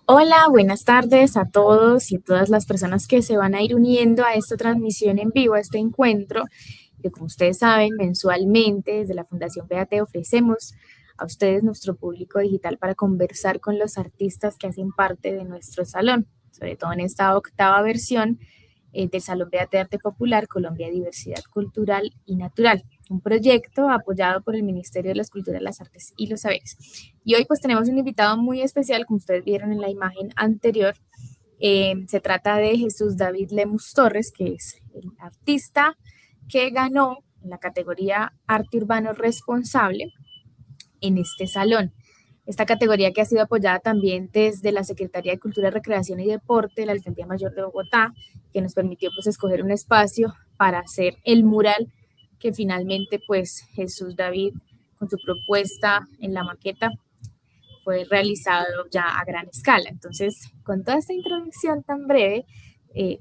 Hola, buenas tardes a todos y todas las personas que se van a ir uniendo a esta transmisión en vivo, a este encuentro, que como ustedes saben, mensualmente desde la Fundación Beate ofrecemos a ustedes nuestro público digital para conversar con los artistas que hacen parte de nuestro salón, sobre todo en esta octava versión del Salón Beate Arte Popular Colombia Diversidad Cultural y Natural, un proyecto apoyado por el Ministerio de las Culturas, las Artes y los Saberes. Y hoy pues tenemos un invitado muy especial, como ustedes vieron en la imagen anterior. Se trata de Jesús David Lemus Torres, que es el artista que ganó en la categoría Arte Urbano Responsable en este salón. Esta categoría que ha sido apoyada también desde la Secretaría de Cultura, Recreación y Deporte de la Alcaldía Mayor de Bogotá, que nos permitió pues escoger un espacio para hacer el mural que finalmente pues Jesús David con su propuesta en la maqueta fue realizado ya a gran escala. Entonces, con toda esta introducción tan breve,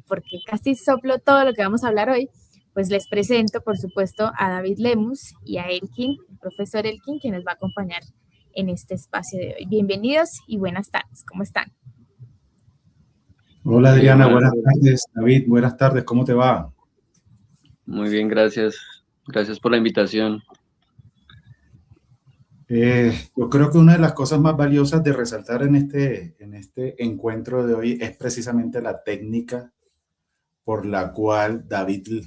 porque casi soplo todo lo que vamos a hablar hoy, pues les presento, por supuesto, a David Lemus y a Elkin, el profesor Elkin, que nos va a acompañar en este espacio de hoy. Bienvenidos y buenas tardes. ¿Cómo están? Hola Adriana, Buenas buenas tardes. tardes. David, buenas tardes, ¿cómo te va? Muy bien, gracias. Gracias por la invitación. Yo creo que una de las cosas más valiosas de resaltar en este encuentro de hoy es precisamente la técnica por la cual David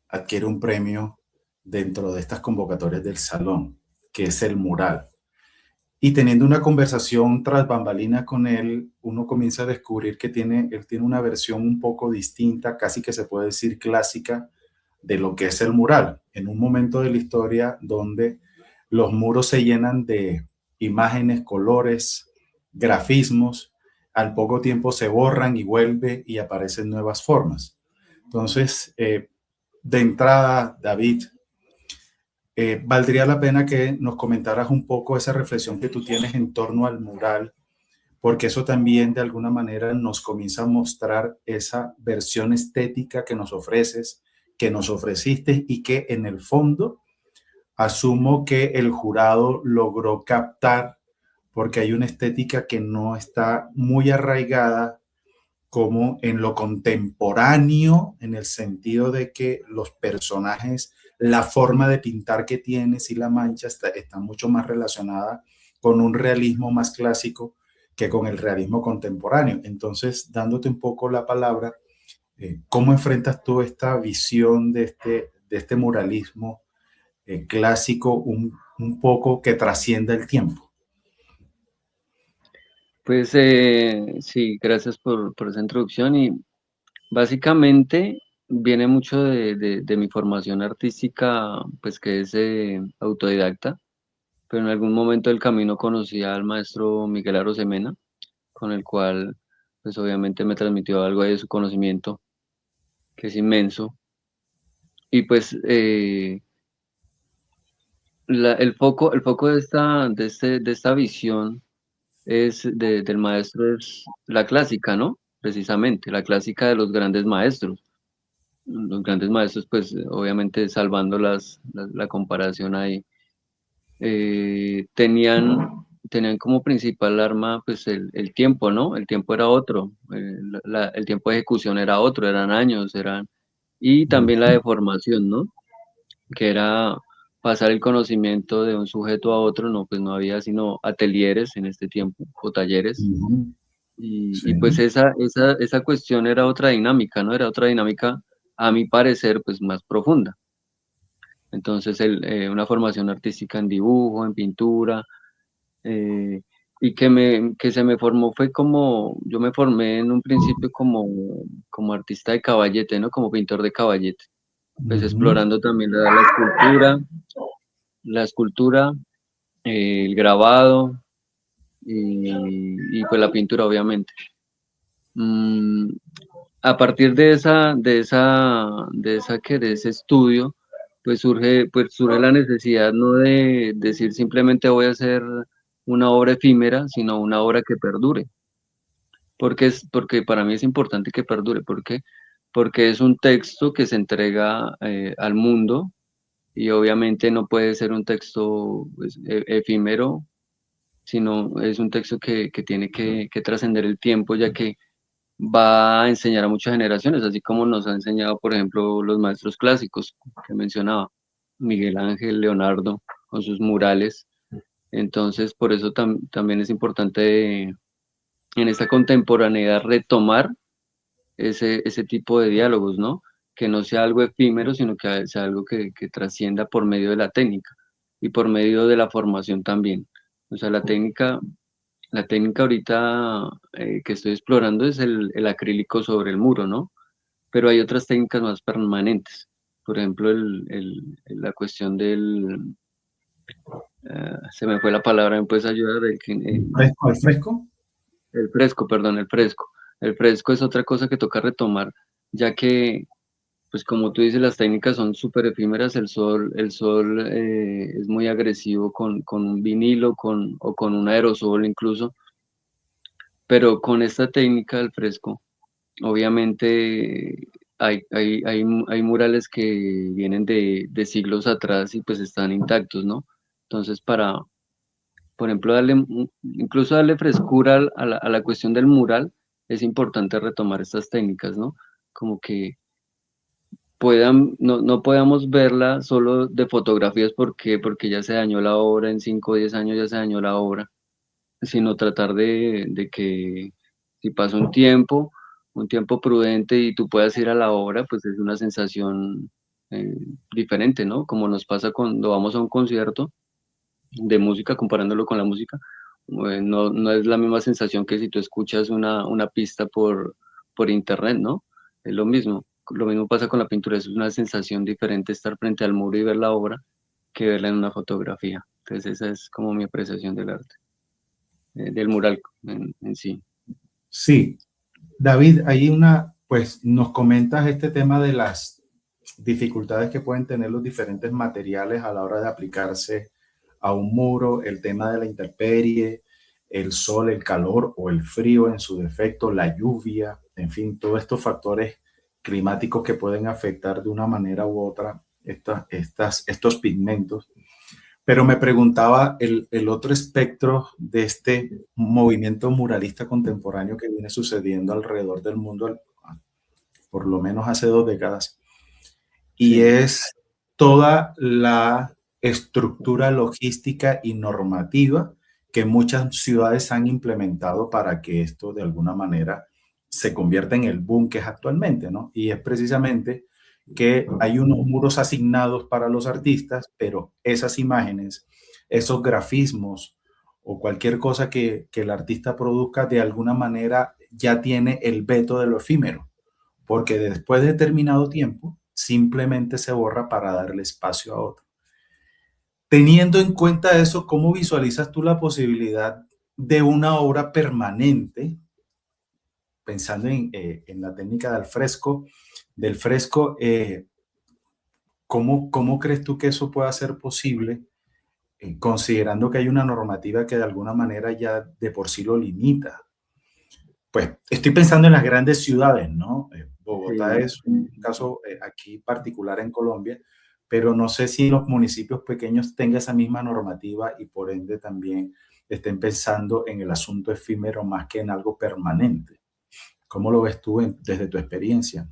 adquiere un premio dentro de estas convocatorias del salón, que es el mural. Y teniendo una conversación tras bambalinas con él, uno comienza a descubrir que él tiene una versión un poco distinta, casi que se puede decir clásica, de lo que es el mural, en un momento de la historia donde los muros se llenan de imágenes, colores, grafismos, al poco tiempo se borran y vuelve y aparecen nuevas formas. Entonces, de entrada, David, valdría la pena que nos comentaras un poco esa reflexión que tú tienes en torno al mural, porque eso también de alguna manera nos comienza a mostrar esa versión estética que nos ofreces, que nos ofreciste y que en el fondo asumo que el jurado logró captar porque hay una estética que no está muy arraigada como en lo contemporáneo, en el sentido de que los personajes, la forma de pintar que tienes y la mancha está mucho más relacionada con un realismo más clásico que con el realismo contemporáneo. Entonces, dándote un poco la palabra, ¿cómo enfrentas tú esta visión de este muralismo clásico un poco que trascienda el tiempo? Pues sí, gracias por esa introducción y básicamente viene mucho de mi formación artística, pues que es autodidacta, pero en algún momento del camino conocí al maestro Miguel Arosemena, con el cual pues obviamente me transmitió algo de su conocimiento, que es inmenso. Y pues el foco de esta visión del maestro es la clásica, ¿no? Precisamente, la clásica de los grandes maestros. Los grandes maestros, pues obviamente salvando la comparación ahí, tenían como principal arma pues el tiempo, ¿no? El tiempo era otro, el tiempo de ejecución era otro, eran años, y también la deformación, ¿no? Que era pasar el conocimiento de un sujeto a otro, no, pues no había sino atelieres en este tiempo, o talleres, y pues Sí. esa cuestión era otra dinámica, ¿no? Era otra dinámica, a mi parecer, pues más profunda. Entonces, una formación artística en dibujo, en pintura, eh, y que se me formó fue como, yo me formé en un principio como artista de caballete, ¿no? Como pintor de caballete, pues Ujú. explorando también la escultura, el grabado y pues la pintura, obviamente. Mm, a partir de ese estudio, pues surge la necesidad no de decir simplemente voy a hacer una obra efímera, sino una obra que perdure. Porque para mí es importante que perdure. ¿Por qué? Porque es un texto que se entrega al mundo y obviamente no puede ser un texto pues, efímero sino es un texto que tiene que trascender el tiempo, ya que va a enseñar a muchas generaciones, así como nos ha enseñado, por ejemplo, los maestros clásicos que mencionaba, Miguel Ángel, Leonardo, con sus murales. Entonces, por eso también es importante en esta contemporaneidad retomar ese tipo de diálogos, ¿no? Que no sea algo efímero, sino que sea algo que trascienda por medio de la técnica y por medio de la formación también. O sea, la técnica ahorita que estoy explorando es el acrílico sobre el muro, ¿no? Pero hay otras técnicas más permanentes. Por ejemplo, la cuestión se me fue la palabra, ¿me puedes ayudar? ¿El fresco? El fresco, perdón, el fresco. El fresco es otra cosa que toca retomar, ya que, pues como tú dices, las técnicas son súper efímeras. El sol es muy agresivo con un vinilo o con un aerosol incluso, pero con esta técnica del fresco, obviamente hay murales que vienen de siglos atrás y pues están intactos, ¿no? Entonces, por ejemplo, incluso darle frescura a la cuestión del mural, es importante retomar estas técnicas, ¿no? Como que no podamos verla solo de fotografías porque ya se dañó la obra, en 5 o 10 años ya se dañó la obra, sino tratar de que si pasa un tiempo prudente y tú puedas ir a la obra, pues es una sensación eh, diferente, ¿no? Como nos pasa cuando vamos a un concierto de música, comparándolo con la música, no es la misma sensación que si tú escuchas una pista por internet, ¿no? Es lo mismo. Lo mismo pasa con la pintura, es una sensación diferente estar frente al muro y ver la obra que verla en una fotografía. Entonces esa es como mi apreciación del arte, del mural en sí. Sí, David, hay pues nos comentas este tema de las dificultades que pueden tener los diferentes materiales a la hora de aplicarse a un muro, el tema de la intemperie, el sol, el calor o el frío en su defecto, la lluvia, en fin, todos estos factores climáticos que pueden afectar de una manera u otra estos pigmentos. Pero me preguntaba el otro espectro de este movimiento muralista contemporáneo que viene sucediendo alrededor del mundo, por lo menos hace 2 décadas, y Sí, es toda la estructura logística y normativa que muchas ciudades han implementado para que esto de alguna manera se convierta en el boom que es actualmente, ¿no? Y es precisamente que hay unos muros asignados para los artistas, pero esas imágenes, esos grafismos o cualquier cosa que el artista produzca de alguna manera ya tiene el veto de lo efímero, porque después de determinado tiempo simplemente se borra para darle espacio a otro. Teniendo en cuenta eso, ¿cómo visualizas tú la posibilidad de una obra permanente, pensando en la técnica del fresco, ¿cómo crees tú que eso pueda ser posible, considerando que hay una normativa que de alguna manera ya de por sí lo limita? Pues estoy pensando en las grandes ciudades, ¿no? Bogotá sí. es un caso aquí particular en Colombia, pero no sé si los municipios pequeños tengan esa misma normativa y por ende también estén pensando en el asunto efímero más que en algo permanente. ¿Cómo lo ves tú desde tu experiencia?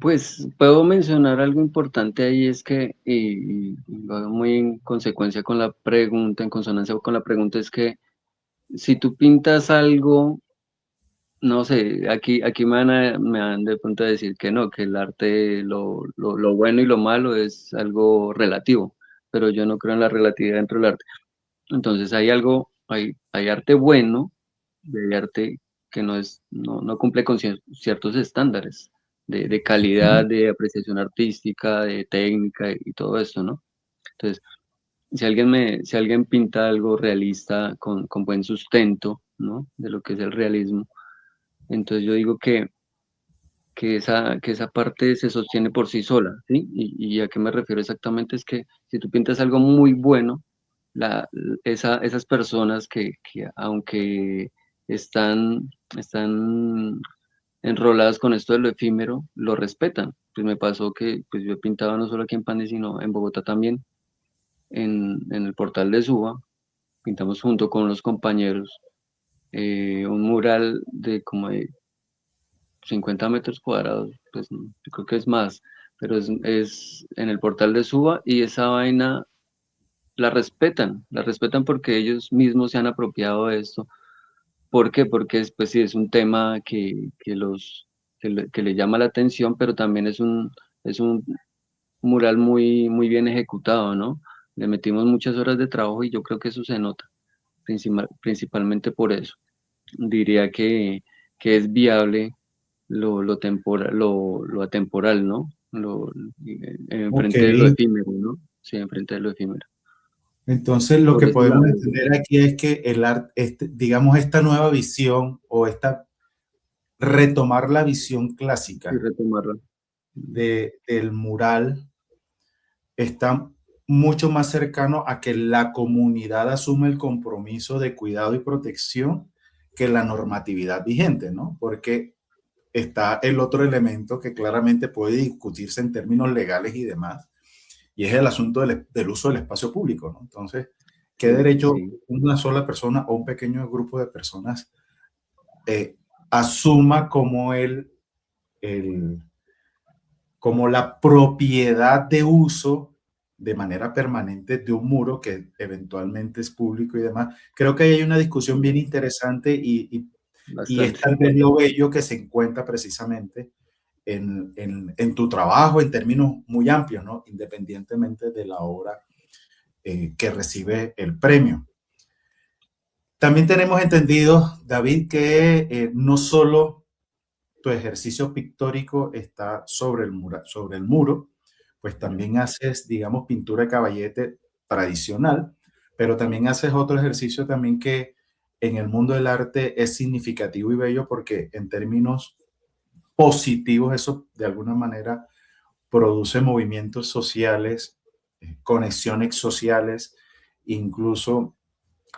Pues puedo mencionar algo importante ahí, es que, y lo hago muy en consecuencia con la pregunta, en consonancia con la pregunta, es que si tú pintas algo, no sé, aquí me van de pronto a decir que no, que el arte, lo bueno y lo malo es algo relativo, pero yo no creo en la relatividad dentro del arte. Entonces hay arte bueno y hay arte que no cumple con ciertos estándares de calidad, de apreciación artística, de técnica y todo esto, ¿no? Entonces, si alguien pinta algo realista con buen sustento, ¿no? De lo que es el realismo, entonces yo digo que esa parte se sostiene por sí sola, ¿sí? Y a qué me refiero exactamente es que si tú pintas algo muy bueno, la, esas personas que aunque están enroladas con esto de lo efímero, lo respetan. Pues me pasó que pues yo pintaba no solo aquí en Pandi, sino en Bogotá también, en el portal de Suba, pintamos junto con los compañeros un mural de como de 50 metros cuadrados, pues yo creo que es más, pero es en el portal de Suba, y esa vaina la respetan porque ellos mismos se han apropiado de esto. ¿Por qué? Porque pues, sí, es un tema que le llama la atención, pero también es un mural muy bien ejecutado, ¿no? Le metimos muchas horas de trabajo y yo creo que eso se nota, principalmente por eso. Diría que es viable lo temporal, lo atemporal, ¿no? Ok, Enfrente de lo efímero, ¿no? Sí, enfrente de lo efímero. entonces lo Por que ese podemos lado, entender aquí es que el arte, digamos, esta nueva visión o esta retomar la visión y clásica retomarlo. del mural está mucho más cercano a que la comunidad asume el compromiso de cuidado y protección que la normatividad vigente, ¿no? Porque está el otro elemento que claramente puede discutirse en términos legales y demás, y es el asunto del uso del espacio público, ¿no? Entonces, ¿qué Sí, derecho sí. una sola persona o un pequeño grupo de personas asuma como el, como la propiedad de uso de manera permanente de un muro que eventualmente es público y demás? Creo que ahí hay una discusión bien interesante y es Bastante. tal vez lo bello que se encuentra precisamente en tu trabajo en términos muy amplios, ¿no? Independientemente de la obra que recibe el premio. También tenemos entendido, David, que no solo tu ejercicio pictórico está sobre el muro, pues también haces, digamos, pintura de caballete tradicional, pero también haces otro ejercicio también que en el mundo del arte es significativo y bello porque en términos positivos eso de alguna manera produce movimientos sociales, conexiones sociales, incluso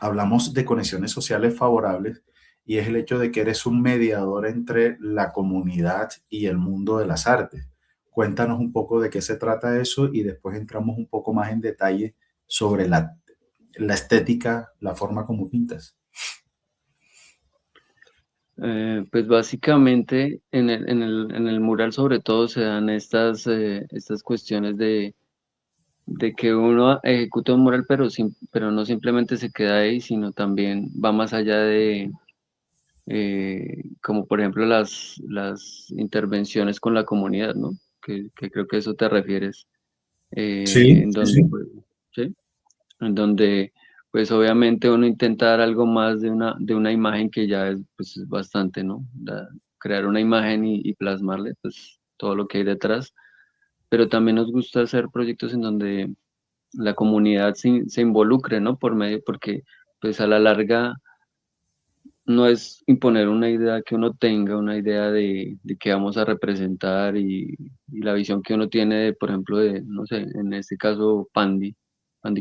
hablamos de conexiones sociales favorables y es el hecho de que eres un mediador entre la comunidad y el mundo de las artes. Cuéntanos un poco de qué se trata eso y después entramos un poco más en detalle sobre la estética, la forma como pintas. Pues básicamente en el mural sobre todo se dan estas cuestiones de que uno ejecuta un mural, pero no simplemente se queda ahí, sino también va más allá como por ejemplo las intervenciones con la comunidad, ¿no? Que creo que eso te refieres, Sí, en sí, donde, sí. pues, ¿sí? En donde, pues obviamente uno intenta dar algo más de una imagen que ya es, pues, es bastante, ¿no? Crear una imagen y plasmarle, pues, todo lo que hay detrás, pero también nos gusta hacer proyectos en donde la comunidad se involucre, ¿no? Por medio, porque pues a la larga no es imponer una idea que uno tenga, una idea de qué vamos a representar y la visión que uno tiene, de, por ejemplo, de, no sé, en este caso Pandi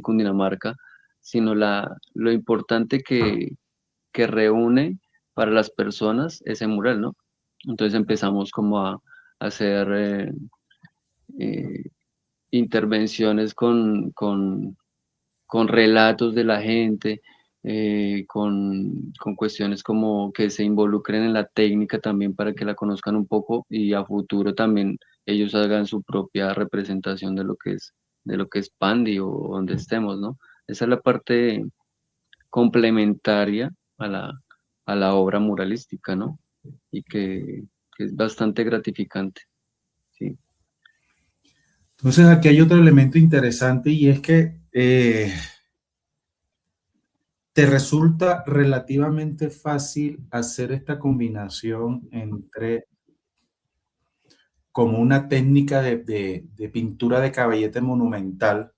Cundinamarca, sino lo importante que reúne para las personas ese mural, ¿no? Entonces empezamos como a hacer eh, intervenciones con relatos de la gente, con cuestiones como que se involucren en la técnica también para que la conozcan un poco y a futuro también ellos hagan su propia representación de lo que es Pandi o donde estemos, ¿no? Esa es la parte complementaria a a la obra muralística, ¿no? Y que es bastante gratificante, sí. Entonces aquí hay otro elemento interesante y es que te resulta relativamente fácil hacer esta combinación entre como una técnica de pintura de caballete monumental,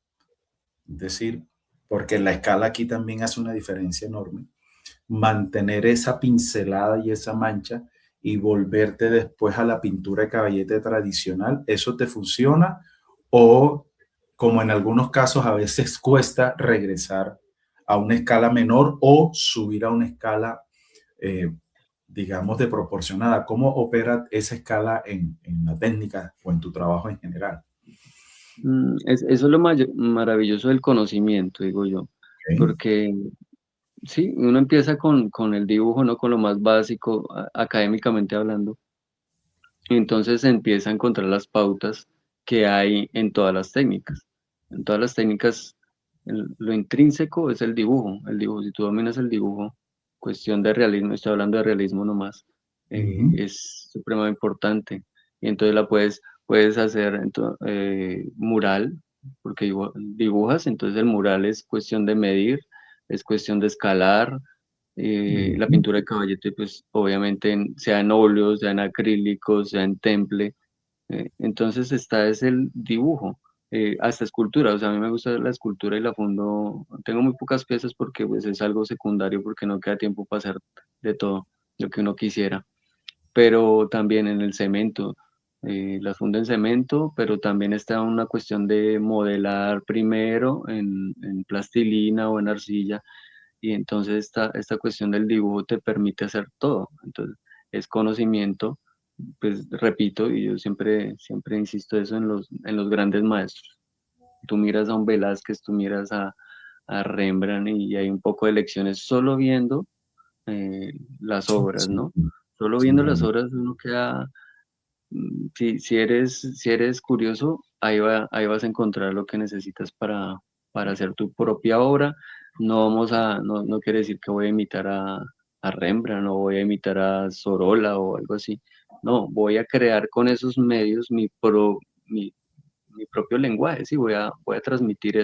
es decir, porque la escala aquí también hace una diferencia enorme, mantener esa pincelada y esa mancha y volverte después a la pintura de caballete tradicional, ¿eso te funciona? O como en algunos casos a veces cuesta regresar a una escala menor o subir a una escala eh, digamos, de proporcionada. ¿Cómo opera esa escala en la técnica o en tu trabajo en general? Eso es lo maravilloso del conocimiento, digo yo, ¿Okay? porque Sí, uno empieza con el dibujo, ¿no? Con lo más básico, académicamente hablando. Y entonces se empieza a encontrar las pautas que hay en todas las técnicas. En todas las técnicas, lo intrínseco es el dibujo. El dibujo, si tú dominas el dibujo, cuestión de realismo, estoy hablando de realismo nomás, Ujú, es supremamente importante. Y entonces puedes hacer mural, porque dibujas, entonces el mural es cuestión de medir, es cuestión de escalar, la ujú. pintura de caballete, pues obviamente sea en óleo, sea en acrílico, sea en temple. Entonces está es el dibujo, hasta escultura. O sea, a mí me gusta la escultura y la fundo. Tengo muy pocas piezas porque pues es algo secundario porque no queda tiempo para hacer de todo lo que uno quisiera. Pero también en el cemento. Las fundo en cemento, pero también está una cuestión de modelar primero en plastilina o en arcilla, y entonces esta cuestión del dibujo te permite hacer todo. Entonces, es conocimiento, pues repito, y yo siempre insisto eso en los grandes maestros. Tú miras a un Velázquez, tú miras a Rembrandt y hay un poco de lecciones solo viendo las obras, Sí, ¿no? Solo sin viendo duda. las obras uno queda, si eres curioso, ahí vas a encontrar lo que necesitas para hacer tu propia obra. No quiere decir que voy a imitar a Rembrandt o voy a imitar a Sorolla o algo así. No, voy a crear con esos medios mi propio lenguaje, sí, voy a transmitir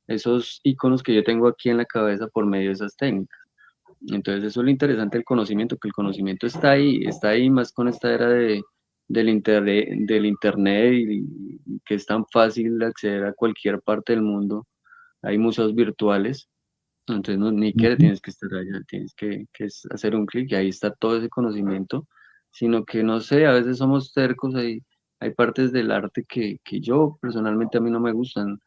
esos iconos que yo tengo aquí en la cabeza por medio de esas técnicas. Entonces eso es lo interesante del conocimiento, que el conocimiento está ahí más con esta era del internet y que es tan fácil acceder a cualquier parte del mundo. Hay museos virtuales, entonces ni que Ujú. tienes que estar allá, tienes que hacer un clic y ahí está todo ese conocimiento, sino que no sé, a veces somos tercos, hay partes del arte que yo personalmente a mí no me gustan,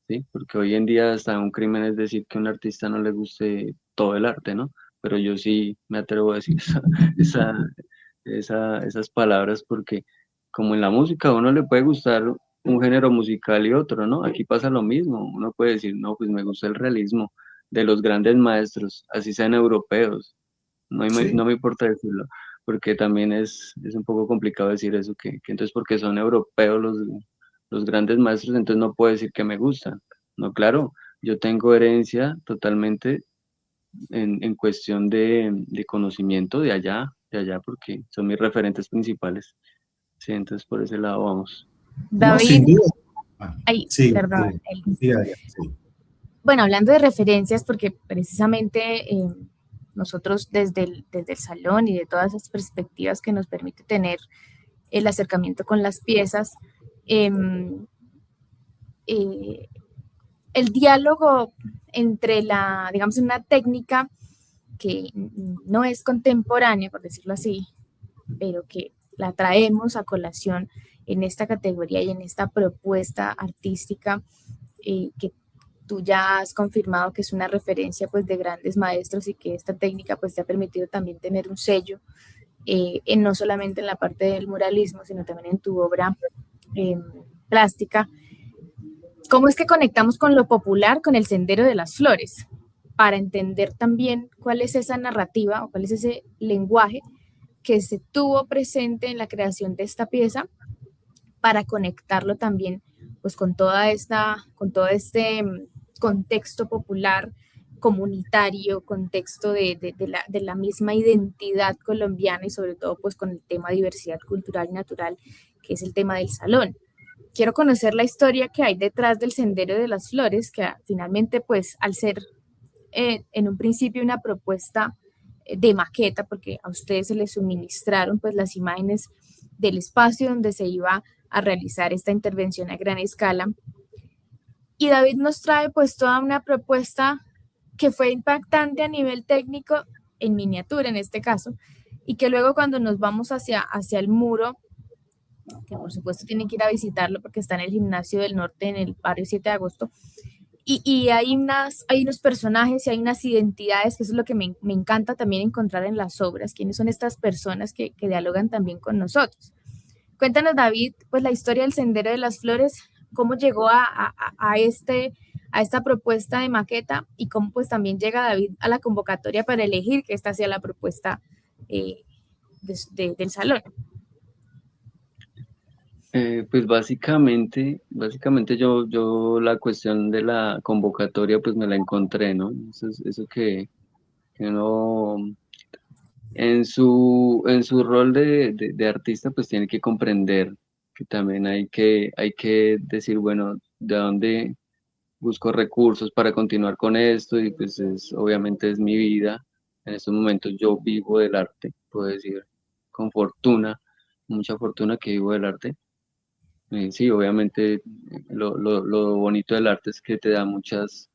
¿sí? Porque hoy en día hasta un crimen es decir que a un artista no le guste todo el arte, ¿no? Pero yo sí me atrevo a decir esa, esas palabras porque como en la música a uno le puede gustar un género musical y otro, ¿no? Aquí pasa lo mismo, uno puede decir, no, pues me gusta el realismo de los grandes maestros, así sean europeos, no Sí, me importa decirlo, porque también es un poco complicado decir eso, que entonces porque son europeos los grandes maestros, entonces no puedo decir que me gustan. No, claro, yo tengo herencia totalmente en cuestión de conocimiento de allá, porque son mis referentes principales. Sí, entonces por ese lado vamos. no, David, sin duda. Ah, ay, sí, perdón, sí, sí, Adrián, sí. bueno, hablando de referencias, porque precisamente nosotros desde el salón y de todas esas perspectivas que nos permite tener el acercamiento con las piezas, em, eh, el diálogo entre digamos, una técnica que no es contemporánea, por decirlo así, pero que la traemos a colación en esta categoría y en esta propuesta artística que tú ya has confirmado que es una referencia pues de grandes maestros y que esta técnica pues te ha permitido también tener un sello no solamente en la parte del muralismo, sino también en tu obra eh, plástica. ¿Cómo es que conectamos con lo popular, con el Sendero de las Flores? Para entender también cuál es esa narrativa o cuál es ese lenguaje que se tuvo presente en la creación de esta pieza para conectarlo también pues con todo este contexto popular, comunitario, contexto de la misma identidad colombiana y sobre todo pues con el tema de diversidad cultural y natural, que es el tema del salón. Quiero conocer la historia que hay detrás del Sendero de las Flores, que finalmente pues al ser en un principio una propuesta de maqueta, porque a ustedes se les suministraron pues las imágenes del espacio donde se iba a realizar esta intervención a gran escala. Y David nos trae pues toda una propuesta que fue impactante a nivel técnico, en miniatura en este caso, y que luego cuando nos vamos hacia el muro, que por supuesto tienen que ir a visitarlo porque está en el gimnasio del norte en el barrio 7 de agosto, y hay unos personajes y hay unas identidades, que eso es lo que me encanta también encontrar en las obras, quiénes son estas personas que dialogan también con nosotros. Cuéntanos, David, pues la historia del Sendero de las Flores, cómo llegó a a esta propuesta de maqueta y cómo pues también llega David a la convocatoria para elegir que esta sea la propuesta del salón. Pues básicamente yo la cuestión de la convocatoria pues me la encontré, ¿no? Eso que uno en su rol de artista pues tiene que comprender que también hay que decir, bueno, de dónde busco recursos para continuar con esto y pues obviamente es mi vida. En estos momentos yo vivo del arte, puedo decir, con fortuna, mucha fortuna que vivo del arte. Sí, obviamente lo bonito del arte es que te da muchas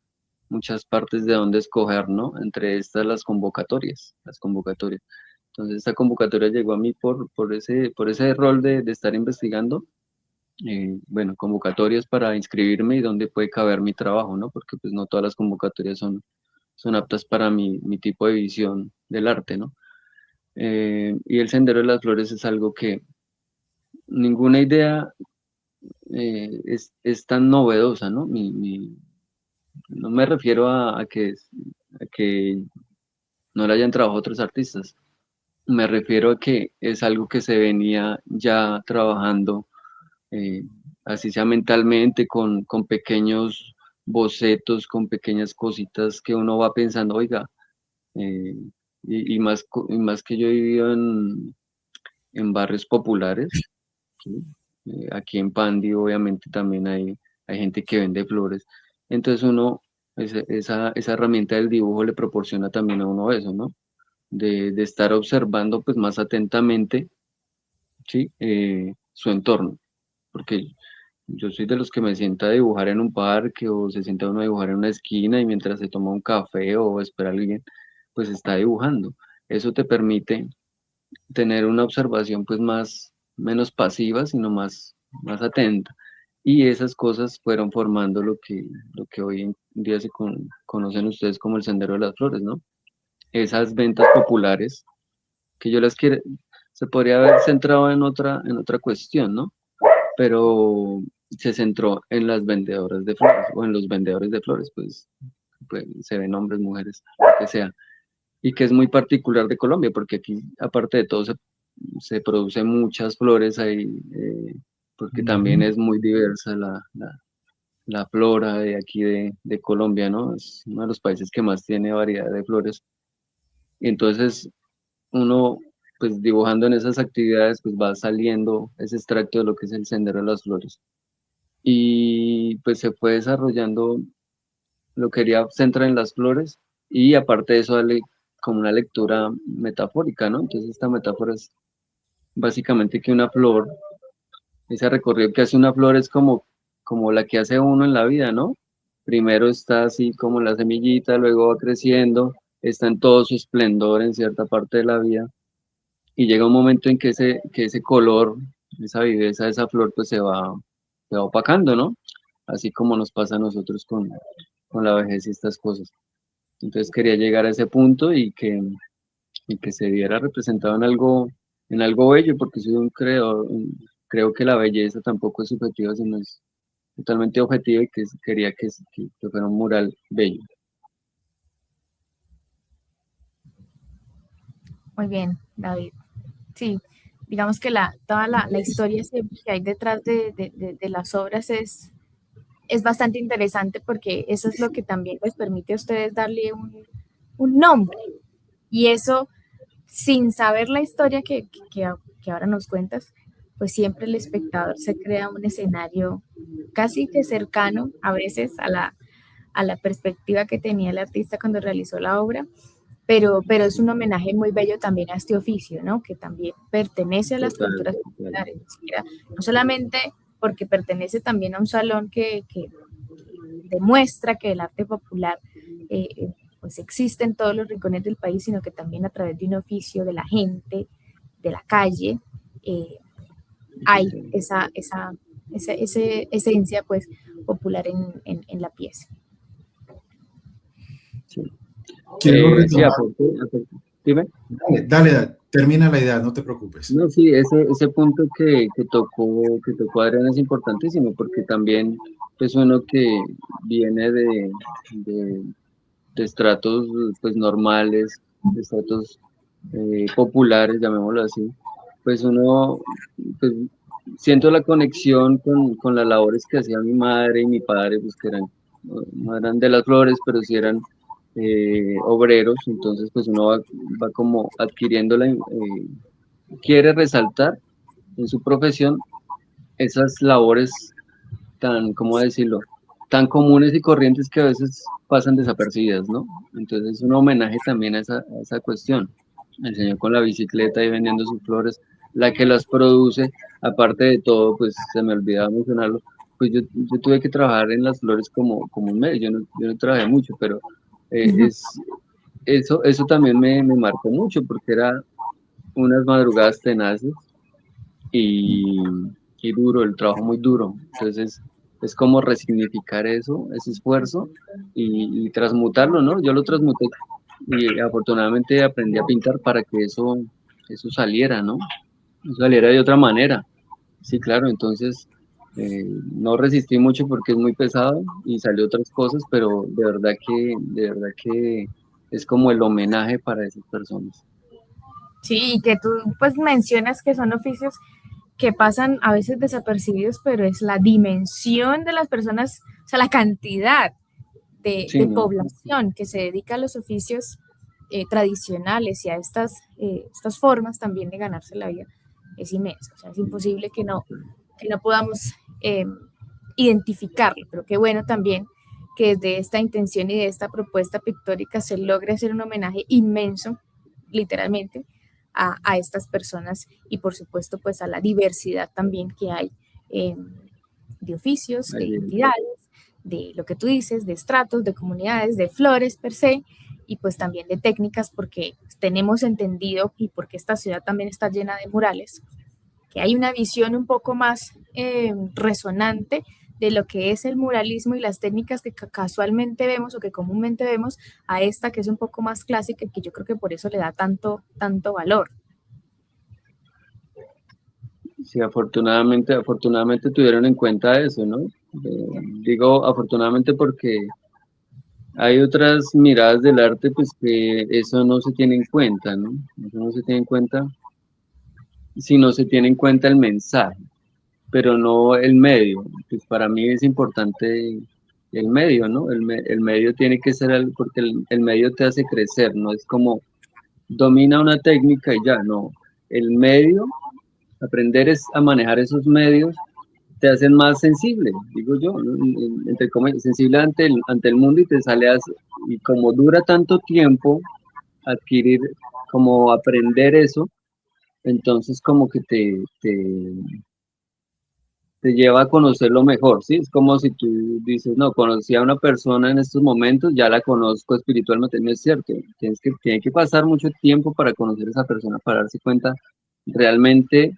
partes de dónde escoger, ¿no? Entre estas las convocatorias. Entonces esta convocatoria llegó a mí por ese rol de estar investigando, bueno, convocatorias para inscribirme y dónde puede caber mi trabajo, ¿no? Porque pues no todas las convocatorias son aptas para mi tipo de visión del arte, ¿no? Y el Sendero de las Flores es algo que ninguna idea es tan novedosa, ¿no? No me refiero a que no le hayan trabajado otros artistas, me refiero a que es algo que se venía ya trabajando, eh, así sea mentalmente, con pequeños bocetos, con pequeñas cositas que uno va pensando, oiga, eh, y más que yo he vivido en barrios populares, ¿sí? Aquí en Pandi obviamente también hay gente que vende flores. Entonces esa herramienta del dibujo le proporciona también a uno eso, ¿no? De estar observando pues más atentamente, ¿sí? Su entorno. Porque yo soy de los que me sienta a dibujar en un parque o se sienta uno a dibujar en una esquina y mientras se toma un café o espera a alguien, pues está dibujando. Eso te permite tener una observación pues menos pasiva, sino más atenta. Y esas cosas fueron formando lo que hoy en día conocen ustedes como el Sendero de las Flores, ¿no? Esas ventas populares, que yo las quiero, se podría haber centrado en otra cuestión, ¿no? Pero se centró en las vendedoras de flores o en los vendedores de flores, pues se ven hombres, mujeres, lo que sea y que es muy particular de Colombia, porque aquí, aparte de todo, se producen muchas flores ahí, porque también es muy diversa la flora de aquí de Colombia, ¿no? Es uno de los países que más tiene variedad de flores. Y entonces uno, pues dibujando en esas actividades, pues va saliendo ese extracto de lo que es el Sendero de las Flores. Y pues se fue desarrollando, lo quería centrar en las flores y aparte de eso darle como una lectura metafórica, ¿no? Entonces esta metáfora es básicamente que una flor, ese recorrido que hace una flor es como la que hace uno en la vida, ¿no? Primero está así como la semillita, luego va creciendo, está en todo su esplendor en cierta parte de la vida y llega un momento en que ese color, esa viveza de esa flor pues se va opacando, ¿no? Así como nos pasa a nosotros con la vejez y estas cosas. Entonces quería llegar a ese punto y que se viera representado en algo bello, porque soy un creador, creo que la belleza tampoco es subjetiva, sino es totalmente objetiva y que quería que fuera un mural bello. Muy bien, David. Sí, digamos que toda la historia siempre que hay detrás de las obras es bastante interesante porque eso es lo que también les permite a ustedes darle un nombre. Y eso, sin saber la historia que ahora nos cuentas, pues siempre el espectador se crea un escenario casi que cercano a veces a la perspectiva que tenía el artista cuando realizó la obra, pero es un homenaje muy bello también a este oficio, ¿no? Que también pertenece a las Total, culturas total. populares, no solamente porque pertenece también a un salón que demuestra que el arte popular pues existe en todos los rincones del país, sino que también a través de un oficio de la gente, de la calle, eh, hay esa esencia pues popular en la pieza. Sí, Quiero sí, retomar. dime. Dale, termina la idea, no te preocupes. No, sí, ese punto que tocó Adrián es importantísimo porque también pues uno que viene de, de estratos pues normales, de estratos populares, llamémoslo así, pues uno pues, siento la conexión con las labores que hacía mi madre y mi padre, pues que eran, no eran de las flores, pero sí eran obreros, entonces pues uno va como adquiriendo quiere resaltar en su profesión esas labores tan, ¿cómo decirlo? Tan comunes y corrientes que a veces pasan desapercibidas, ¿no? Entonces es un homenaje también a esa cuestión. El señor con la bicicleta y vendiendo sus flores, la que las produce, aparte de todo, pues se me olvidaba mencionarlo, pues yo tuve que trabajar en las flores como un mes, yo no trabajé mucho, pero Ujú. eso también me marcó mucho porque era unas madrugadas tenaces y, y duro, el trabajo muy duro. Entonces, es como resignificar eso, ese esfuerzo y transmutarlo, ¿no? Yo lo transmuté y afortunadamente aprendí a pintar para que eso saliera, ¿no? Eso saliera de otra manera. Sí, claro, entonces no resistí mucho porque es muy pesado y salió otras cosas, pero de verdad que es como el homenaje para esas personas. Sí, y que tú pues mencionas que son oficios que pasan a veces desapercibidos, pero es la dimensión de las personas, o sea, la cantidad Sí, de ¿no? población que se dedica a los oficios tradicionales y a estas formas también de ganarse la vida es inmenso. O sea, es imposible que no podamos eh, identificarlo, pero qué bueno también que desde esta intención y de esta propuesta pictórica se logre hacer un homenaje inmenso, literalmente, a estas personas y por supuesto pues a la diversidad también que hay eh, de oficios, de Allí. identidades, de lo que tú dices, de estratos, de comunidades, de flores per se y pues también de técnicas porque tenemos entendido y porque esta ciudad también está llena de murales, que hay una visión un poco más resonante de lo que es el muralismo y las técnicas que casualmente vemos o que comúnmente vemos a esta que es un poco más clásica y que yo creo que por eso le da tanto valor. Sí, afortunadamente tuvieron en cuenta eso, ¿no? Digo afortunadamente porque hay otras miradas del arte, pues que eso no se tiene en cuenta, ¿no? Eso no se tiene en cuenta si no se tiene en cuenta el mensaje, pero no el medio. Pues para mí es importante el medio, ¿no? El medio tiene que ser algo, porque el medio te hace crecer, no es como domina una técnica y ya, no. El medio, aprender es a manejar esos medios te hacen más sensible, digo yo, ¿no? Entre comillas, sensible ante el mundo y te sale y como dura tanto tiempo adquirir, como aprender eso, entonces como que te lleva a conocerlo mejor, ¿sí? Es como si tú dices, no, conocí a una persona en estos momentos, ya la conozco espiritualmente, no es cierto, tiene que pasar mucho tiempo para conocer a esa persona, para darse cuenta realmente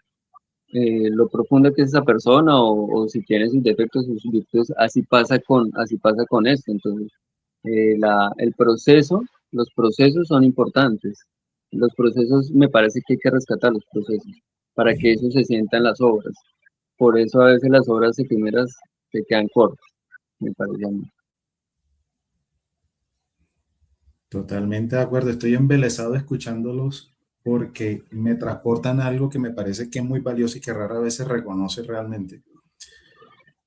lo profunda que es esa persona o si tiene sus defectos, sus virtudes, así pasa con esto. Entonces, el proceso, los procesos son importantes. Los procesos, me parece que hay que rescatar los procesos para que eso se sienta en las obras. Por eso a veces las obras efímeras se quedan cortas, me parece a mí. Totalmente de acuerdo, estoy embelesado escuchándolos porque me transportan a algo que me parece que es muy valioso y que rara vez se reconoce realmente.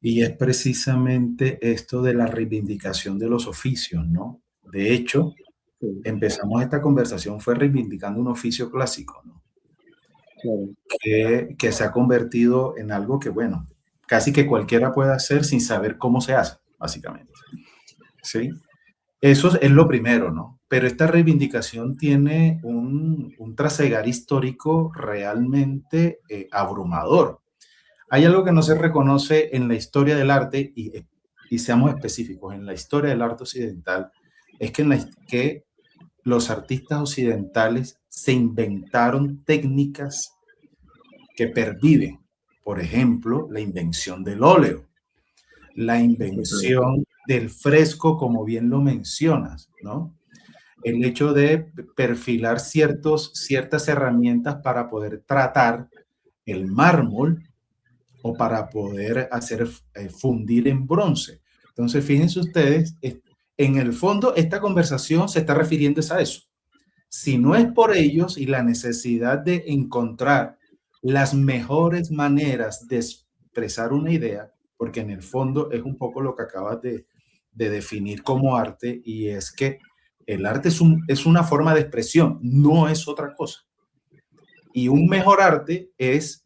Y es precisamente esto de la reivindicación de los oficios, ¿no? De hecho, Sí, empezamos esta conversación fue reivindicando un oficio clásico, ¿no? claro, Que se ha convertido en algo que, bueno, casi que cualquiera puede hacer sin saber cómo se hace, básicamente. ¿Sí? Eso es lo primero, ¿no? Pero esta reivindicación tiene un trasegar histórico realmente abrumador. Hay algo que no se reconoce en la historia del arte, y seamos específicos, en la historia del arte occidental, es que, que los artistas occidentales se inventaron técnicas que perviven. Por ejemplo, la invención del óleo, la total, invención del fresco, como bien lo mencionas, ¿no? El hecho de perfilar ciertas herramientas para poder tratar el mármol o para poder hacer fundir en bronce. Entonces, fíjense ustedes, en el fondo esta conversación se está refiriendo a eso. Si no es por ellos y la necesidad de encontrar las mejores maneras de expresar una idea, porque en el fondo es un poco lo que acabas de definir como arte, y es que el arte es una forma de expresión, no es otra cosa. Y un mejor arte es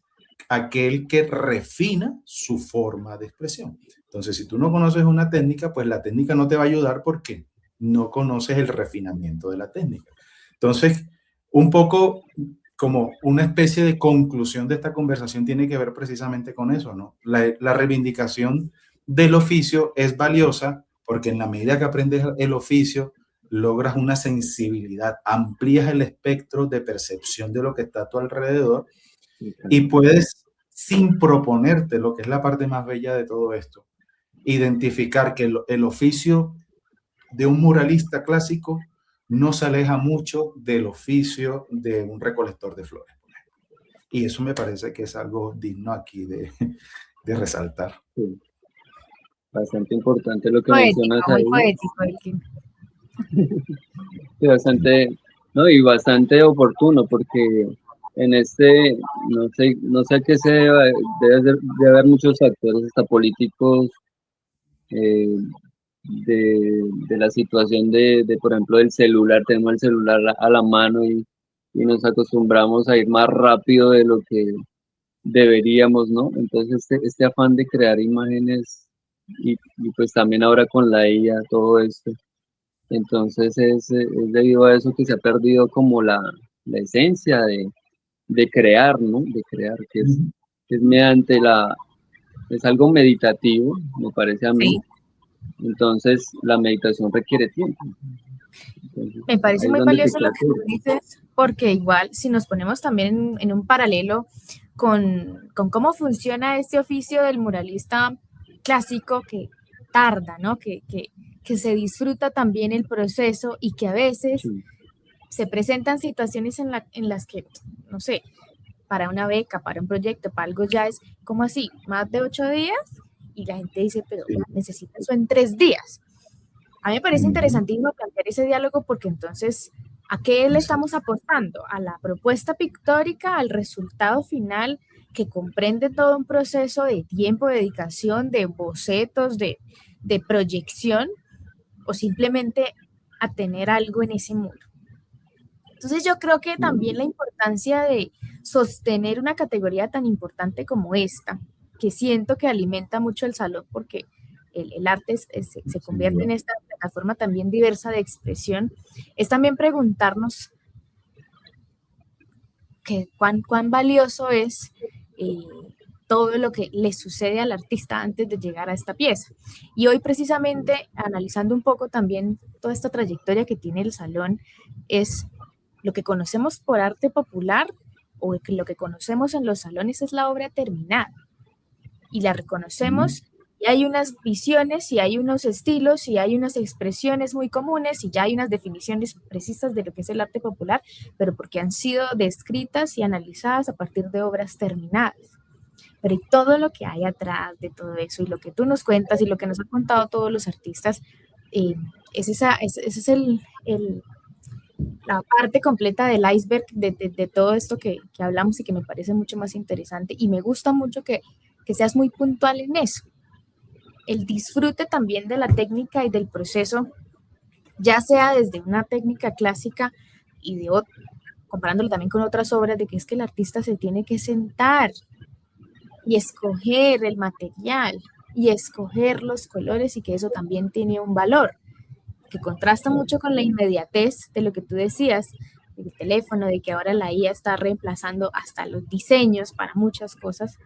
aquel que refina su forma de expresión. Entonces, si tú no conoces una técnica, pues la técnica no te va a ayudar porque no conoces el refinamiento de la técnica. Entonces, un poco como una especie de conclusión de esta conversación tiene que ver precisamente con eso, ¿no? La reivindicación del oficio es valiosa porque en la medida que aprendes el oficio, logras una sensibilidad, amplías el espectro de percepción de lo que está a tu alrededor y puedes, sin proponerte, lo que es la parte más bella de todo esto, identificar que el oficio de un muralista clásico no se aleja mucho del oficio de un recolector de flores. Y eso me parece que es algo digno aquí de resaltar. Sí. Bastante importante lo que Poético, mencionas muy ahí. poético, Elkin. Sí, bastante, no, y bastante oportuno, porque en este, no sé a qué se debe haber muchos actores, hasta políticos, eh, de la situación por ejemplo, del celular. Tenemos el celular a la mano y nos acostumbramos a ir más rápido de lo que deberíamos, ¿no? Entonces, este afán de crear imágenes y pues también ahora con la IA, todo esto. Entonces, es debido a eso que se ha perdido como la esencia de crear, ¿no? De crear, que es mediante es algo meditativo, me parece a mí. Sí. Entonces, la meditación requiere tiempo. Entonces, Me parece ahí es muy donde se valioso lo que clasifica. tú dices, porque igual si nos ponemos también en un paralelo con cómo funciona este oficio del muralista clásico que tarda, ¿no? Que se disfruta también el proceso y que a veces Sí, se presentan situaciones en las que, no sé, para una beca, para un proyecto, para algo ya es como así, más de 8 días y la gente dice, pero Sí. necesito eso en 3 días. A mí me parece Ujú. interesantísimo plantear ese diálogo porque entonces, ¿a qué le estamos apostando? ¿A la propuesta pictórica, al resultado final que comprende todo un proceso de tiempo, de dedicación, de bocetos, de proyección, o simplemente a tener algo en ese muro? Entonces yo creo que también la importancia de sostener una categoría tan importante como esta, que siento que alimenta mucho el salón porque el arte se convierte en esta plataforma también diversa de expresión, es también preguntarnos que cuán valioso es todo lo que le sucede al artista antes de llegar a esta pieza. Y hoy precisamente, analizando un poco también toda esta trayectoria que tiene el salón, es lo que conocemos por arte popular o lo que conocemos en los salones es la obra terminada. Y la reconocemos y hay unas visiones y hay unos estilos y hay unas expresiones muy comunes y ya hay unas definiciones precisas de lo que es el arte popular, pero porque han sido descritas y analizadas a partir de obras terminadas. Pero y todo lo que hay atrás de todo eso y lo que tú nos cuentas y lo que nos han contado todos los artistas, esa es la parte completa del iceberg de todo esto que hablamos y que me parece mucho más interesante y me gusta mucho que seas muy puntual en eso. El disfrute también de la técnica y del proceso, ya sea desde una técnica clásica y de otra, comparándolo también con otras obras, de que es que el artista se tiene que sentar y escoger el material y escoger los colores y que eso también tiene un valor, que contrasta mucho con la inmediatez de lo que tú decías, del teléfono, de que ahora la IA está reemplazando hasta los diseños para muchas cosas.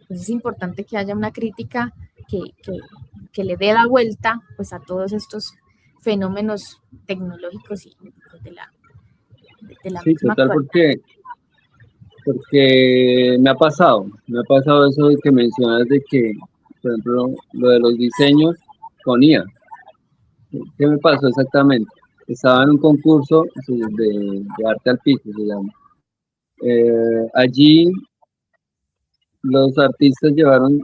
Pues es importante que haya una crítica que le dé la vuelta pues, a todos estos fenómenos tecnológicos y de la sí, misma total, actualidad. porque me ha pasado eso de que mencionas de que, por ejemplo, lo de los diseños con IA. ¿Qué me pasó exactamente? Estaba en un concurso de arte al piso, se llama. Allí los artistas llevaron,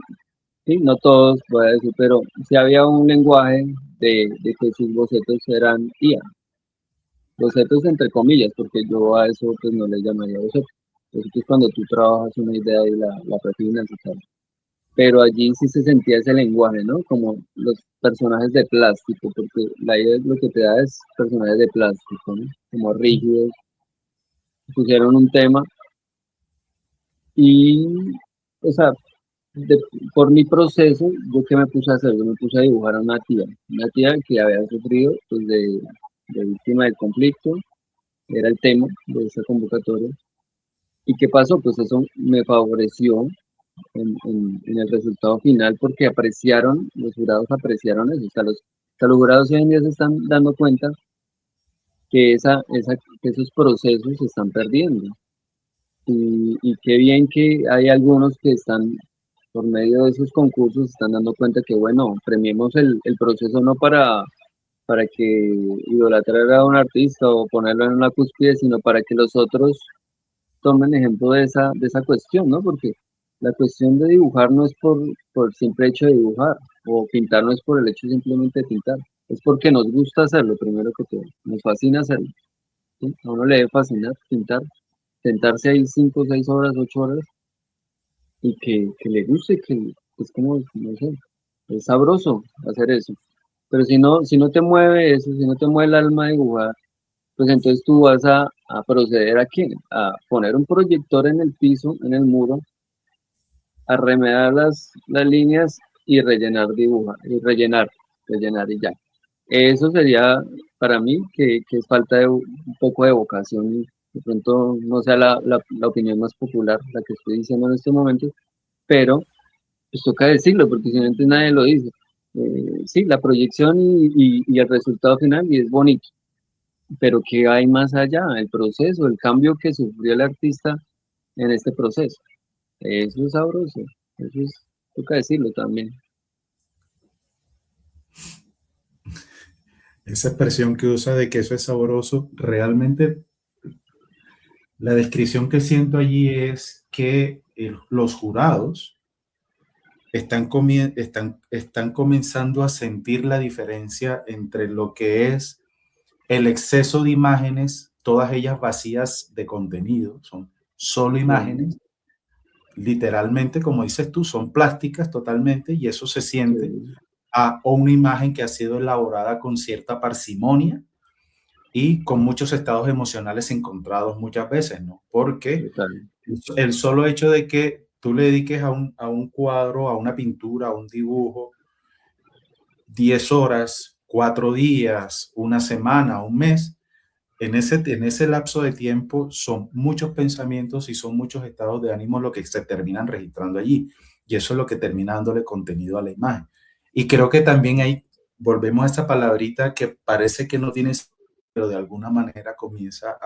sí, no todos, voy a decir, pero sí había un lenguaje de que sus bocetos eran IA, bocetos entre comillas, porque yo a eso pues no le llamaría boceto. Boceto es cuando tú trabajas una idea y la refinas y tal. Pero allí sí se sentía ese lenguaje, ¿no? Como los personajes de plástico, porque la idea lo que te da es personajes de plástico, ¿no? Como rígidos, pusieron un tema y, o sea, de- por mi proceso, ¿yo qué me puse a hacer? Yo me puse a dibujar a una tía que había sufrido pues, de víctima del conflicto, era el tema de esa convocatoria. ¿Y qué pasó? Pues eso me favoreció en el resultado final porque apreciaron, los jurados apreciaron eso. O sea, los jurados hoy en día se están dando cuenta que, que esos procesos se están perdiendo. Y qué bien que hay algunos que están, por medio de esos concursos, se están dando cuenta que, bueno, premiemos el proceso no para que idolatrar a un artista o ponerlo en una cúspide, sino para que los otros tomen ejemplo de esa cuestión, ¿no? Porque la cuestión de dibujar no es por el simple hecho de dibujar, o pintar no es por el hecho simplemente de pintar, es porque nos gusta hacerlo, primero que todo, nos fascina hacerlo, ¿sí? A uno le debe fascinar pintar, sentarse ahí 5, 6 horas, 8 horas, y que le guste, que es como, no sé, es sabroso hacer eso. Pero si no te mueve eso, si no te mueve el alma de dibujar, pues entonces tú vas a proceder a qué? A poner un proyector en el piso, en el muro, a remedar las líneas y rellenar dibujar, y rellenar y ya. Eso sería para mí que es falta de un poco de vocación y de pronto no sea la opinión más popular la que estoy diciendo en este momento, pero pues toca decirlo porque si no antes nadie lo dice. Sí, la proyección y el resultado final y es bonito, pero ¿qué hay más allá? El proceso, el cambio que sufrió el artista en este proceso. Eso es sabroso, eso es, toca decirlo también. Esa expresión que usa de que eso es sabroso, realmente la descripción que siento allí es que los jurados están comenzando a sentir la diferencia entre lo que es el exceso de imágenes, todas ellas vacías de contenido, son solo Sí, imágenes, literalmente, como dices tú, son plásticas totalmente y eso se siente sí, a una imagen que ha sido elaborada con cierta parsimonia y con muchos estados emocionales encontrados muchas veces, ¿no? Porque total. el solo hecho de que tú le dediques a un cuadro, a una pintura, a un dibujo, 10 horas, 4 días, una semana, un mes, en ese lapso de tiempo son muchos pensamientos y son muchos estados de ánimo lo que se terminan registrando allí. Y eso es lo que termina dándole contenido a la imagen. Y creo que también ahí volvemos a esa palabrita que parece que no tiene, pero de alguna manera comienza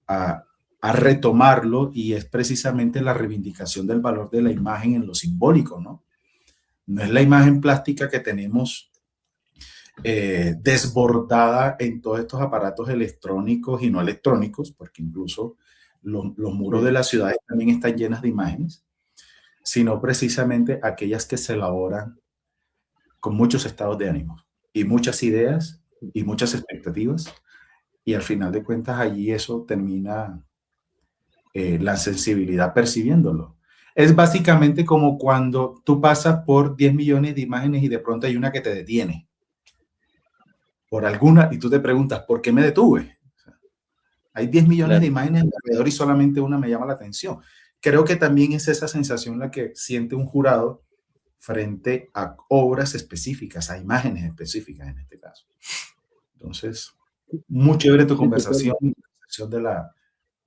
a, a retomarlo y es precisamente la reivindicación del valor de la imagen en lo simbólico, ¿no? No es la imagen plástica que tenemos desbordada en todos estos aparatos electrónicos y no electrónicos, porque incluso los muros de Sí, las ciudades también están llenas de imágenes, sino precisamente aquellas que se elaboran con muchos estados de ánimo y muchas ideas y muchas expectativas, y al final de cuentas allí eso termina la sensibilidad percibiéndolo. Es básicamente como cuando tú pasas por 10 millones de imágenes y de pronto hay una que te detiene por alguna y tú te preguntas, ¿por qué me detuve? Hay 10 millones de claro. imágenes alrededor y solamente una me llama la atención. Creo que también es esa sensación la que siente un jurado frente a obras específicas, a imágenes específicas en este caso. Entonces, muy chévere tu Sí, total. conversación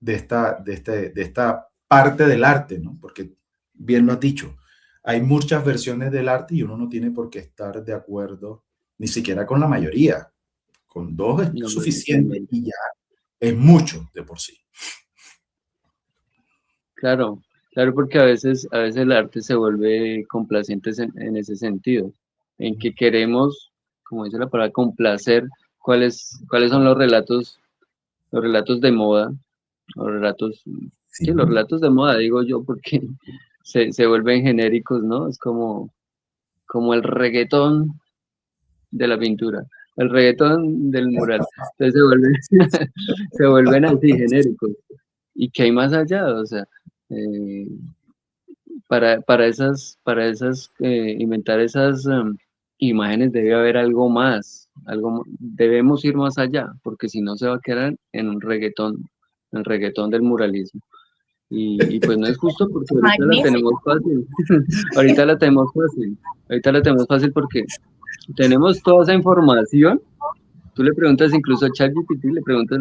de esta parte del arte, ¿no? Porque bien lo has dicho, hay muchas versiones del arte y uno no tiene por qué estar de acuerdo ni siquiera con la mayoría. Con dos es No, no, suficiente totalmente. y ya es mucho de por sí. Claro, claro, porque a veces el arte se vuelve complaciente en ese sentido, en que queremos, como dice la palabra, complacer cuáles son los relatos de moda, los relatos, Sí, sí, los relatos de moda, digo yo, porque se vuelven genéricos, ¿no? Es como el reggaetón de la pintura, el reggaetón del mural. Entonces se vuelven así genéricos. ¿Y qué hay más allá? O sea, eh, inventar esas imágenes debe haber algo más, debemos ir más allá, porque si no se va a quedar en un reggaetón, el reggaetón del muralismo. Y pues no es justo porque ahorita la tenemos Magnífico. fácil, ahorita la tenemos fácil porque tenemos toda esa información. Tú le preguntas incluso a ChatGPT, le preguntas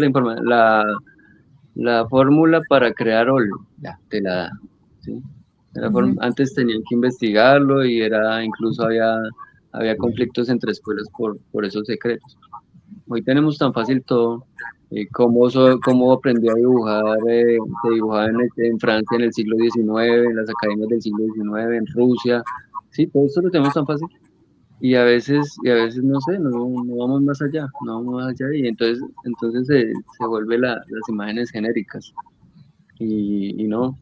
la fórmula para crear óleo, ya, te la da, ¿sí? Antes tenían que investigarlo y incluso había conflictos entre escuelas por esos secretos. Hoy tenemos tan fácil todo, cómo aprendí a dibujar, se dibujaba en Francia en el siglo XIX, en las academias del siglo XIX, en Rusia, sí, todo esto lo tenemos tan fácil. Y a veces no sé, no vamos más allá, no vamos más allá, y entonces se vuelve las imágenes genéricas. Y no,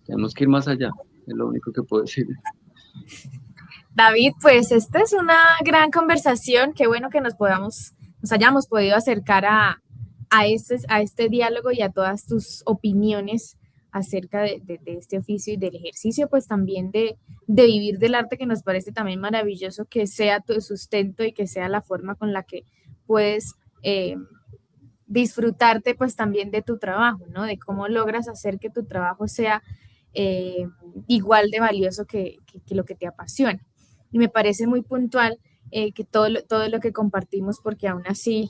tenemos que ir más allá, es lo único que puedo decir. David, pues esta es una gran conversación. Qué bueno que nos hayamos podido acercar a este diálogo y a todas tus opiniones acerca de este oficio y del ejercicio, pues también de vivir del arte, que nos parece también maravilloso que sea tu sustento y que sea la forma con la que puedes disfrutarte pues también de tu trabajo, ¿no? De cómo logras hacer que tu trabajo sea igual de valioso que lo que te apasiona. Y me parece muy puntual que todo lo que compartimos, porque aún así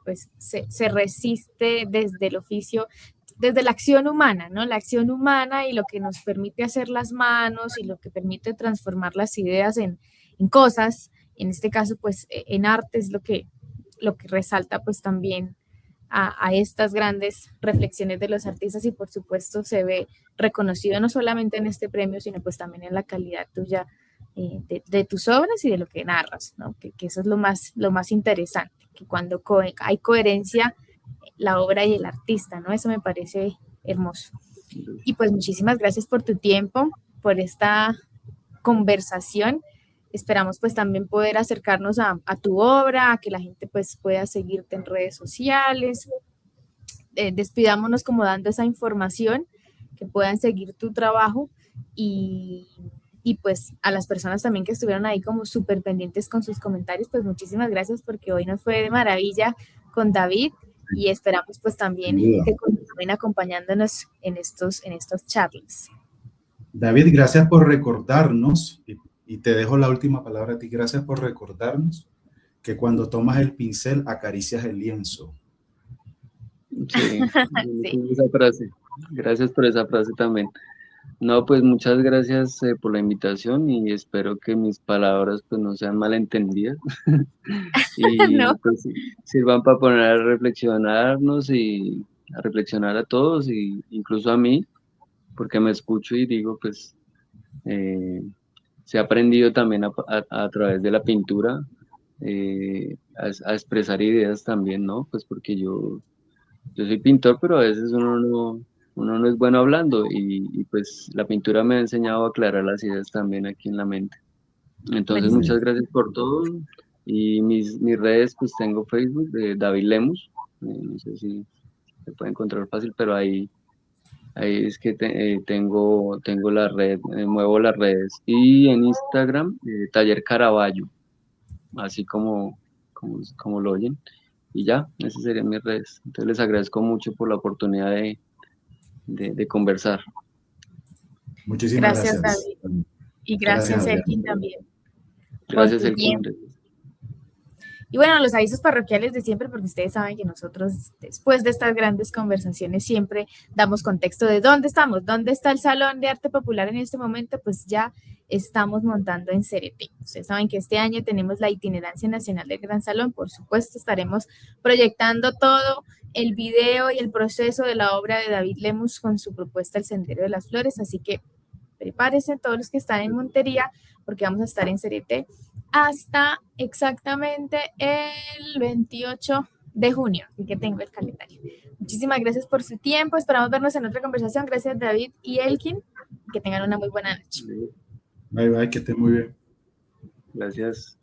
pues se resiste desde el oficio, desde la acción humana, ¿no? La acción humana y lo que nos permite hacer las manos y lo que permite transformar las ideas en cosas, en este caso pues en arte es lo que resalta pues también a estas grandes reflexiones de los artistas, y por supuesto se ve reconocido no solamente en este premio, sino pues también en la calidad tuya de tus obras y de lo que narras, ¿no? Que eso es lo más interesante, que cuando hay coherencia, la obra y el artista, ¿no? Eso me parece hermoso. Y pues muchísimas gracias por tu tiempo, por esta conversación. Esperamos pues también poder acercarnos a tu obra, a que la gente pues pueda seguirte en redes sociales. Despidámonos como dando esa información, que puedan seguir tu trabajo y pues a las personas también que estuvieron ahí como súper pendientes con sus comentarios, pues muchísimas gracias, porque hoy nos fue de maravilla con David y esperamos pues también que continúen acompañándonos en estos charlas. David, gracias por recordarnos, y te dejo la última palabra a ti, gracias por recordarnos que cuando tomas el pincel acaricias el lienzo. Sí, esa frase. Gracias por esa frase también. No, pues muchas gracias por la invitación y espero que mis palabras pues no sean malentendidas y ¿No? pues sirvan para poner a reflexionarnos y a reflexionar a todos, y incluso a mí, porque me escucho y digo pues se ha aprendido también a través de la pintura a expresar ideas también, ¿no? Pues porque yo soy pintor, pero a veces uno no es bueno hablando, y pues la pintura me ha enseñado a aclarar las ideas también aquí en la mente. Entonces, Buenísimo. muchas gracias por todo. Y mis redes, pues tengo Facebook de David Lemus. No sé si se puede encontrar fácil, pero ahí es que tengo la red, muevo las redes. Y en Instagram, Taller Caravaggio, así como lo oyen. Y ya, esas serían mis redes. Entonces les agradezco mucho por la oportunidad de conversar. Muchísimas Gracias, gracias. David. Y gracias, Gracias, Elkin, también por Gracias, tu Elkin. tiempo. Y bueno, los avisos parroquiales de siempre, porque ustedes saben que nosotros, después de estas grandes conversaciones, siempre damos contexto de dónde estamos, dónde está el Salón de Arte Popular en este momento. Pues ya estamos montando en Cereté. Ustedes saben que este año tenemos la itinerancia nacional del Gran Salón. Por supuesto, estaremos proyectando todo el video y el proceso de la obra de David Lemus con su propuesta El Sendero de las Flores. Así que prepárense todos los que están en Montería, porque vamos a estar en Cereté hasta exactamente el 28 de junio, y que tengo el calendario. Muchísimas gracias por su tiempo, esperamos vernos en otra conversación. Gracias, David y Elkin. Que tengan una muy buena noche. Bye, bye, que esté muy bien. Gracias.